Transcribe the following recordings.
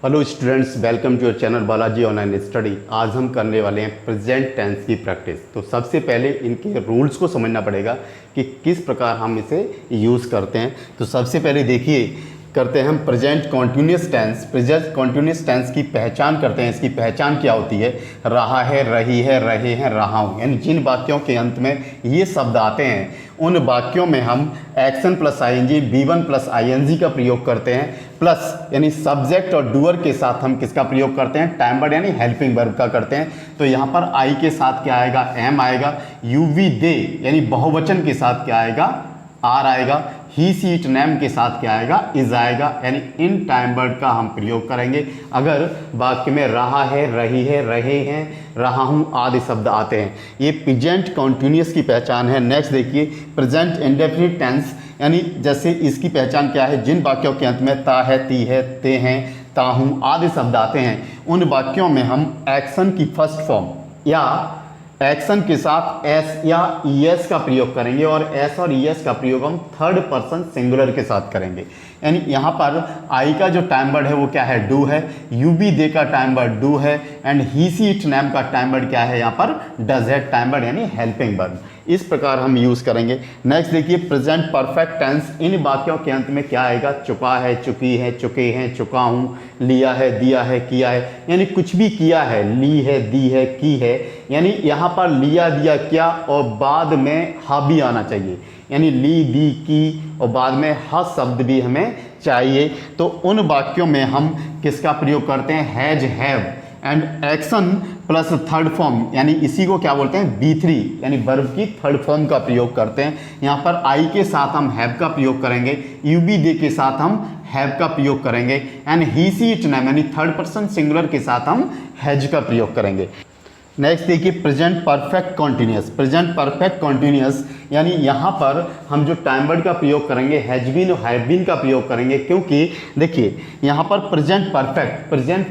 Hello students, welcome to your channel Balaji online study. आज हम करने वाले हैं प्रेजेंट टेंस की प्रैक्टिस। तो सबसे पहले इनके रूल्स को समझना पड़ेगा कि किस प्रकार हम इसे यूज़ करते हैं। तो सबसे पहले देखिए, करते हैं हम present continuous tense. Present continuous tense की पहचान करते हैं। इसकी पहचान क्या होती है? रहा है, रही है, रहे हैं, रहा हूँ। यानी जिन वाक्यों के अंत में ये शब्द आते हैं उन वाक्यों में हम एक्शन प्लस आईएनजी, बी1 प्लस आईएनजी का प्रयोग करते हैं। प्लस यानी सब्जेक्ट और डूअर के साथ हम किसका प्रयोग करते हैं? टाइम वर्ड यानी हेल्पिंग वर्ब का करते हैं। तो यहाँ पर आई के साथ क्या आएगा? एम आएगा। यू वी दे यानी बहुवचन के साथ क्या आएगा? आर आएगा। ही सी इट नेम के साथ क्या आएगा? इज आएगा। यानी इन टाइम वर्ड का हम प्रयोग करेंगे अगर वाक्य में रहा है, रही है, रहे हैं, रहा हूँ आदि शब्द आते हैं। ये प्रेजेंट कॉन्टिन्यूस की पहचान है। नेक्स्ट देखिए, प्रेजेंट इंडेफिनिट टेंस यानी जैसे इसकी पहचान क्या है? जिन वाक्यों के अंत में ता है, ती है, ते हैं, ता हूँ आदि शब्द आते हैं उन वाक्यों में हम एक्शन की फर्स्ट फॉर्म या एक्शन के साथ एस या ईएस का प्रयोग करेंगे और एस और ईएस का प्रयोग हम थर्ड पर्सन सिंगुलर के साथ करेंगे। यानी यहाँ पर आई का जो टाइम वर्ड है वो क्या है? डू है। यू बी दे का टाइम वर्ड डू है and he C it name का टाइम वर्ड क्या है? यहाँ पर डज है टाइम वर्ड यानी हेल्पिंग वर्ब। इस प्रकार हम यूज़ करेंगे। नेक्स्ट देखिए, प्रेजेंट परफेक्ट टेंस। इन वाक्यों के अंत में क्या आएगा? चुका है, चुकी है, चुके हैं, चुका हूँ, लिया है, दिया है, किया है। यानी कुछ भी किया है, ली है, दी है, की है। यानी यहाँ पर लिया, दिया, किया और बाद में हा भी आना चाहिए। यानी ली, दी, की और बाद में हा शब्द भी हमें चाहिए। तो उन वाक्यों में हम किसका प्रयोग करते हैं? Has, have and action plus third form यानी इसी को क्या बोलते हैं? बी3 यानी वर्ब की थर्ड फॉर्म का प्रयोग करते हैं। यहाँ पर आई के साथ हम हैव का प्रयोग करेंगे, यू बी दे के साथ हम हैव का प्रयोग करेंगे and he C it name यानी थर्ड पर्सन सिंगुलर के साथ हम हैज का प्रयोग करेंगे। नेक्स्ट देखिए, present perfect continuous. Present perfect continuous यानी यहाँ पर हम जो टाइम वर्ड का प्रयोग करेंगे हैज बीन और हैव बीन का प्रयोग करेंगे, क्योंकि देखिए यहाँ पर प्रेजेंट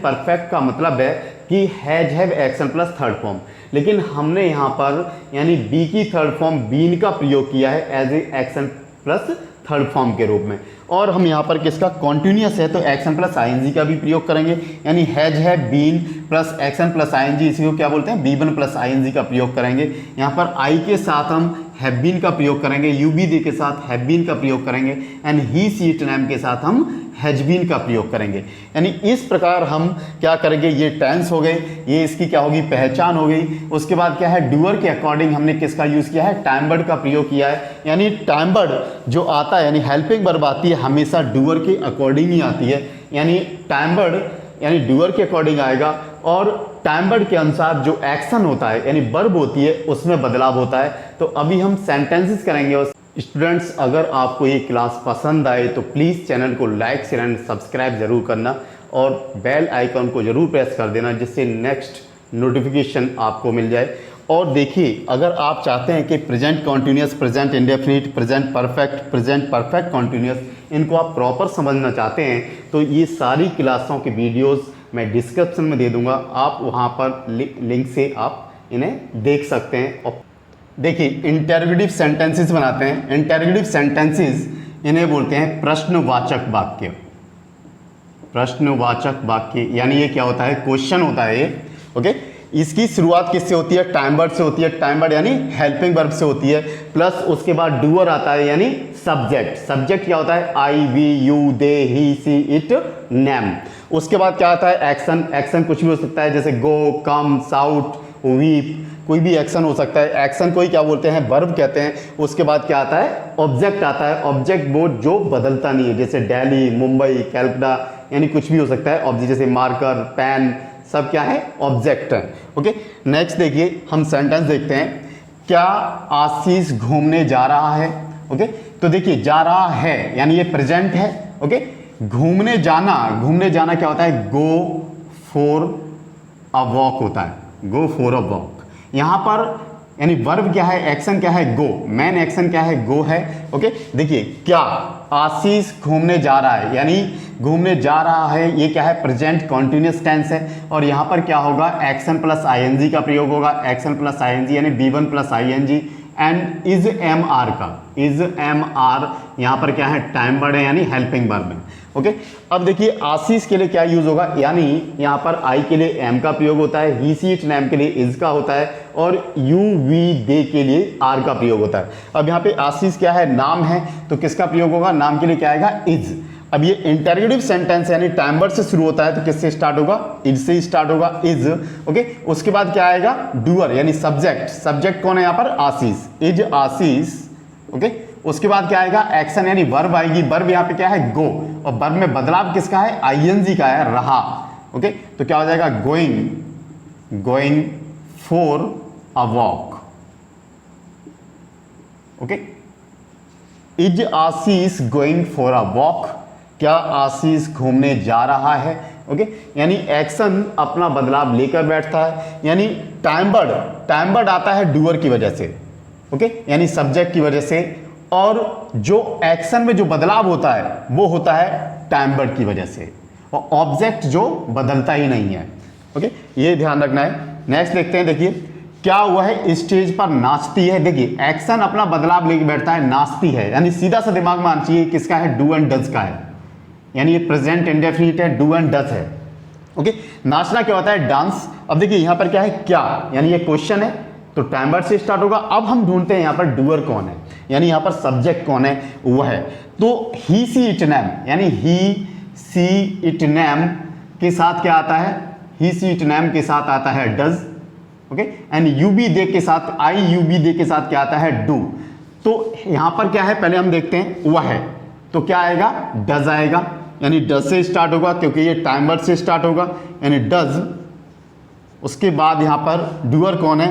परफेक्ट का मतलब है कि has, have, action plus third form. लेकिन हमने यहाँ पर यानी बी की थर्ड फॉर्म बीन का प्रयोग किया है as a action plus third form के रूप में। और हम यहाँ पर किसका? कॉन्टिन्यूस है तो एक्शन प्लस आईएनजी का भी प्रयोग करेंगे। यानी हैज, है, been plus action plus ING, इसी को क्या बोलते हैं? बी1 प्लस आईएनजी का प्रयोग करेंगे। यहाँ पर आई के साथ हम हैव बीन का प्रयोग करेंगे, यू बी दे के साथ हैव बीन का प्रयोग करेंगे and he C it name के साथ हम हैज बीन का प्रयोग करेंगे। यानी इस प्रकार हम क्या करेंगे? ये टेंस हो गए, ये इसकी क्या होगी? पहचान हो गई। उसके बाद क्या है? डूअर के अकॉर्डिंग हमने किसका यूज़ किया है? टाइम वर्ड का प्रयोग किया है। यानी टाइम वर्ड जो आता है यानी हेल्पिंग वर्ब आती है हमेशा डूअर के अकॉर्डिंग ही आती है। यानी टाइम वर्ड यानी डूअर के अकॉर्डिंग आएगा और टाइम वर्ड के अनुसार जो एक्शन होता है यानी वर्ब होती है उसमें बदलाव होता है। तो अभी हम सेंटेंसेस करेंगे। और स्टूडेंट्स, अगर आपको ये क्लास पसंद आए तो प्लीज़ चैनल को लाइक, शेयर एंड सब्सक्राइब जरूर करना और बेल आइकन को जरूर प्रेस कर देना जिससे नेक्स्ट नोटिफिकेशन आपको मिल जाए। और देखिए, अगर आप चाहते हैं कि present continuous, present indefinite, present perfect continuous इनको आप प्रॉपर समझना चाहते हैं तो ये सारी क्लासों की वीडियोस मैं डिस्क्रिप्शन में दे दूंगा। आप वहाँ पर लिंक से आप इन्हें देख सकते हैं। और देखिए, इंटरोगेटिव सेंटेंसेस बनाते हैं। इंटरोगेटिव सेंटेंसेस इन्हें बोलते हैं प्रश्नवाचक वाक्य। प्रश्नवाचक वाक्य यानी ये क्या होता है? क्वेश्चन होता है ये। ओके, इसकी शुरुआत किससे होती है? टाइम वर्ड से होती है। टाइम वर्ड यानी हेल्पिंग वर्ब से होती है। प्लस उसके बाद डूअर आता है यानी सब्जेक्ट। सब्जेक्ट क्या होता है? I, we, you, they, he, C, it, name. उसके बाद क्या आता है? एक्शन। एक्शन कुछ भी हो सकता है जैसे गो, कम, साउट, वीप, कोई भी एक्शन हो सकता है। एक्शन को ही क्या बोलते हैं? वर्ब कहते हैं। उसके बाद क्या आता है? ऑब्जेक्ट आता है। ऑब्जेक्ट वो जो बदलता नहीं है, जैसे दिल्ली, मुंबई, कलकत्ता, यानी कुछ भी हो सकता है। ऑब्जेक्ट जैसे मार्कर, पेन, सब क्या है? ऑब्जेक्ट है। ओके, नेक्स्ट देखिए, हम सेंटेंस देखते हैं। क्या आशीष घूमने जा रहा है? ओके, तो देखिए जा रहा है यानी ये प्रेजेंट है। ओके, घूमने जाना क्या होता है? गो फॉर अ वॉक होता है। Go for a walk. यहाँ पर यानी वर्ब क्या है? एक्शन क्या है? गो। मेन एक्शन क्या है? गो है। ओके, देखिए क्या आशीष घूमने जा रहा है यानी घूमने जा रहा है, ये क्या है? प्रेजेंट कॉन्टिन्यूस टेंस है। और यहाँ पर क्या होगा? एक्शन प्लस आईएनजी का प्रयोग होगा। एक्शन प्लस आईएनजी यानी बी1 plus ING and is am are का, इज एम आर यहाँ पर क्या है? टाइम वर्ड है यानी हेल्पिंग वर्ब है। ओके। अब देखिए आशीष के लिए क्या यूज होगा, यानी यहाँ पर आई के लिए एम का प्रयोग होता है, ही सी इट नैम के लिए इज का होता है, और यू वी दे के लिए आर का प्रयोग होता है। अब यहाँ पे आशीष क्या है, नाम है, तो किसका प्रयोग होगा, नाम के लिए क्या आएगा, इज। अब ये इंटरोगेटिव सेंटेंस यानी टाइम वर्ड से शुरू होता है, तो किससे स्टार्ट होगा, इज से स्टार्ट होगा, इज। ओके, उसके बाद क्या आएगा, डूअर यानी सब्जेक्ट। सब्जेक्ट कौन है यहाँ पर, आशीष, इज आशीष। ओके, उसके बाद क्या आएगा, एक्शन यानी वर्ब आएगी। वर्ब यहाँ पे क्या है, गो, और वर्ब में बदलाव किसका है, आईएनजी का है, रहा। ओके, तो क्या हो जाएगा, going, going for a walk. Okay, is Ashish going for a walk, क्या आशीष घूमने जा रहा है। ओके, यानी एक्शन अपना बदलाव लेकर बैठता है, यानी टाइम वर्ड आता है डूअर की वजह से। ओके, यानी सब्जेक्ट की वजह से, और जो एक्शन में जो बदलाव होता है वो होता है टाइम वर्ड की वजह से, और ऑब्जेक्ट जो बदलता ही नहीं है। ओके, ये ध्यान रखना है। नेक्स्ट देखते हैं, देखिए क्या हुआ है, स्टेज पर नाचती है। देखिए एक्शन अपना बदलाव लेके बैठता है, नाचती है, यानी सीधा सा दिमाग में आना चाहिए किसका है, डू एंड डज का है, यानी ये प्रेजेंट इंडेफिनिट है, डू एंड डज है। ओके, नाचना क्या होता है, डांस। अब देखिए यहाँ पर क्या है, क्या, यानी ये क्वेश्चन है, तो टाइम वर्ड से स्टार्ट होगा। अब हम ढूंढते हैं यहाँ पर डूअर कौन है, यानी यहाँ पर सब्जेक्ट कौन है, वो है तो ही सी इट नैम, यानी ही सी इट नैम के साथ क्या आता है, ही सी इट नैम के साथ आता है does. Okay, and you we they के साथ, आई यू बी दे के साथ क्या आता है, डू। तो यहाँ पर क्या है, पहले हम देखते हैं, वह है, तो क्या आएगा, डज आएगा, यानी डज से स्टार्ट होगा क्योंकि ये टाइम वर्ड से स्टार्ट होगा, यानी डज। उसके बाद यहाँ पर डूअर कौन है,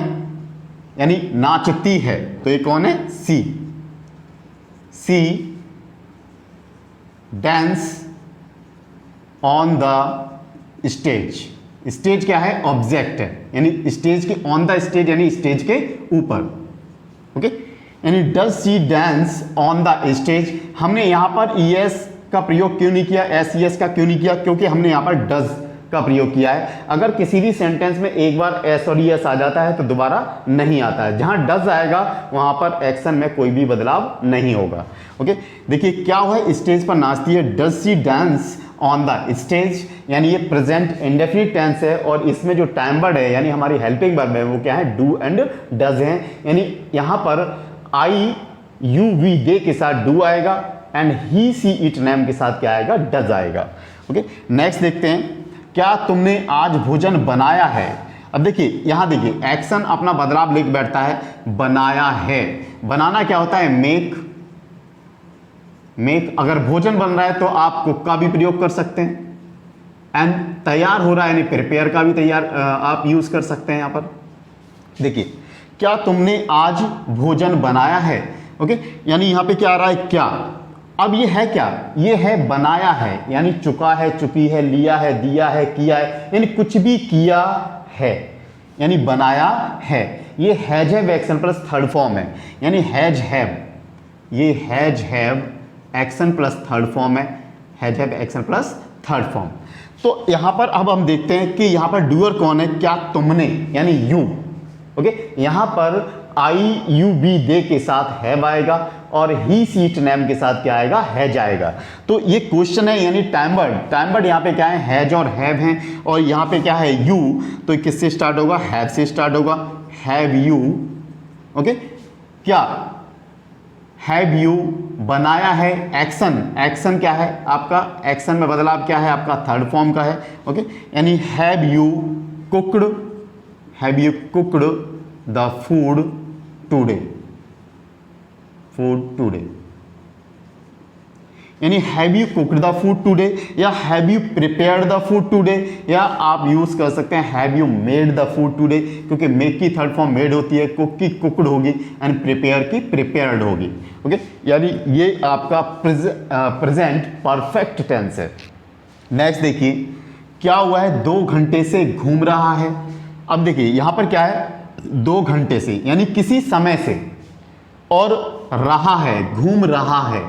यानी नाचती है, तो ये कौन है, she. She dance on the stage. Stage क्या है, ऑब्जेक्ट है, यानी स्टेज के, ऑन द स्टेज यानी स्टेज के ऊपर। ओके, यानी does she dance on the stage. हमने यहां पर ईएस का प्रयोग क्यों नहीं किया, एस का क्यों नहीं किया, क्योंकि हमने यहां पर डज का प्रयोग किया है। अगर किसी भी सेंटेंस में एक बार एस और ईएस आ जाता है तो दोबारा नहीं आता है, जहां डज आएगा वहां पर एक्शन में कोई भी बदलाव नहीं होगा। ओके, देखिए क्या हुआ है, स्टेज पर नाचती है, does she dance on the stage, यानी ये प्रेजेंट इंडेफिनिट टेंस है, और इसमें जो टाइम वर्ड है यानी हमारी हेल्पिंग वर्ब है वो क्या है, डू एंड डज है, यानी यहां पर आई यू वी दे के साथ डू आएगा, and he C it name के साथ क्या आएगा, डज आएगा। ओके, नेक्स्ट देखते हैं, क्या तुमने आज भोजन बनाया है। अब देखिए यहां देखिए एक्शन अपना बदलाव लेके बैठता है, बनाया है। बनाना क्या होता है, मेक। मेक, अगर भोजन बन रहा है तो आप कुक का भी प्रयोग कर सकते हैं, एंड तैयार हो रहा है यानी प्रिपेयर का भी तैयार आप यूज कर सकते हैं। यहां पर देखिए क्या तुमने आज भोजन बनाया है। ओके, यानी यहां पे क्या आ रहा है, क्या। अब ये है क्या, ये है बनाया है, यानी चुका है, चुकी है, लिया है, दिया है, किया है, यानी कुछ भी किया है, यानी बनाया है। ये has have action plus third form है, यानी हैज हैव, ये has have action plus third form है, has have action plus third form. तो यहां पर अब हम देखते हैं कि यहां पर डूअर कौन है, क्या तुमने, यानी यू। ओके, यहां पर आई यू बी दे के साथ हैव आएगा, और ही सी इट नैम के साथ क्या आएगा, हैज आएगा। तो ये क्वेश्चन है, यानी टाइम वर्ड यहाँ पे क्या है, हैज और हैव हैं, और यहाँ पे क्या है, यू, तो किससे स्टार्ट होगा, हैव से स्टार्ट होगा, हैव यू। ओके, क्या हैव यू बनाया है, एक्शन, एक्शन क्या है आपका, एक्शन में बदलाव क्या है आपका, थर्ड फॉर्म का है। ओके, यानी have you cooked, have you cooked the food today, food today, यानी have you cooked the food today, या have you prepared the food today, या आप यूज कर सकते हैं have you made the food today, क्योंकि make की third form made होती है, कुक की कुक्ड होगी, एंड प्रिपेयर की प्रिपेयर्ड होगी। ओके, यानी ये आपका प्रेजेंट परफेक्ट टेंस है। नेक्स्ट देखिए क्या हुआ है, 2 घंटे से घूम रहा है। अब देखिए यहां पर क्या है, 2 घंटे से यानी किसी समय से, और रहा है, घूम रहा है,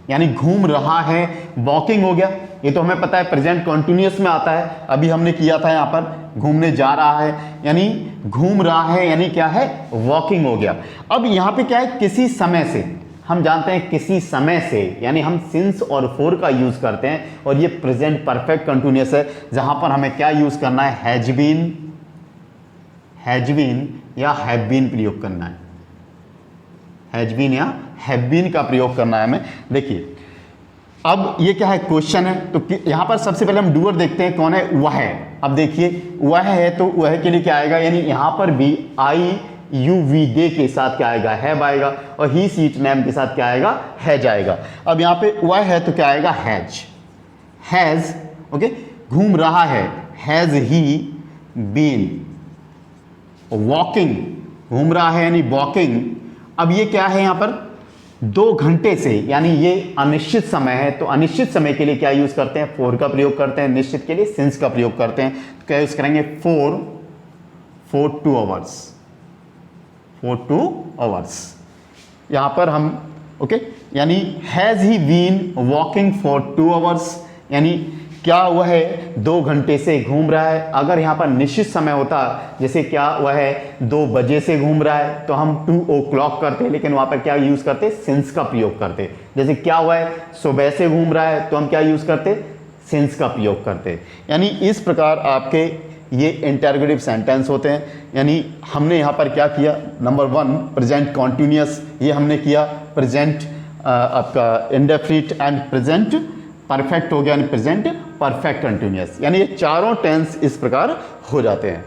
यानी घूम रहा है, वॉकिंग हो गया, ये तो हमें पता है प्रेजेंट कॉन्टिन्यूअस में आता है, अभी हमने किया था यहां पर घूमने जा रहा है, यानी घूम रहा है, यानी क्या है, वॉकिंग हो गया। अब यहां पे क्या है, किसी समय से, हम जानते हैं किसी समय से, यानी हम सिंस और फॉर का यूज़ करते हैं, और ये प्रेजेंट परफेक्ट कंटिन्यूअस है जहाँ पर हमें क्या यूज़ करना है, हैज बीन या हैव बीन प्रयोग करना है, हैज बीन या हैव बीन का प्रयोग करना है हमें। देखिए अब ये क्या है, क्वेश्चन है, तो यहाँ पर सबसे पहले हम डूअर देखते हैं कौन है, वह है। अब देखिए वह है, तो वह के लिए क्या आएगा, यानी यहाँ पर भी आई यू वी दे के साथ क्या आएगा, हैव आएगा, और ही सीट नेम के साथ क्या आएगा, हैज आएगा। अब यहाँ पे वह है तो क्या आएगा, हैज, ओके, घूम रहा है, हैज ही बीन वॉकिंग, घूम रहा है यानी वॉकिंग। अब ये क्या है यहाँ पर, 2 घंटे से, यानी ये अनिश्चित समय है, तो अनिश्चित समय के लिए क्या यूज करते हैं, फॉर का प्रयोग करते हैं, निश्चित के लिए सिंस का प्रयोग करते हैं। तो क्या यूज करेंगे, फॉर 2 आवर्स, यहां पर हम ओके, यानी has he been walking for 2 hours, यानी क्या हुआ है, 2 घंटे से घूम रहा है। अगर यहाँ पर निश्चित समय होता, जैसे क्या हुआ है 2 बजे से घूम रहा है, तो हम 2 o'clock करते, लेकिन वहाँ पर क्या यूज़ करते, सिंस का प्रयोग करते। जैसे क्या हुआ है, सुबह से घूम रहा है, तो हम क्या यूज़ करते, सिंस का प्रयोग करते। यानी इस प्रकार आपके ये इंटरोगेटिव सेंटेंस होते हैं। यानी हमने यहाँ पर क्या किया, नंबर 1 प्रेजेंट कॉन्टिन्यूअस, ये हमने किया, प्रेजेंट आपका इंडेफिनिट एंड प्रेजेंट परफेक्ट हो गया, यानी प्रेजेंट परफेक्ट कंटिन्यूअस, यानी ये चारों टेंस इस प्रकार हो जाते हैं।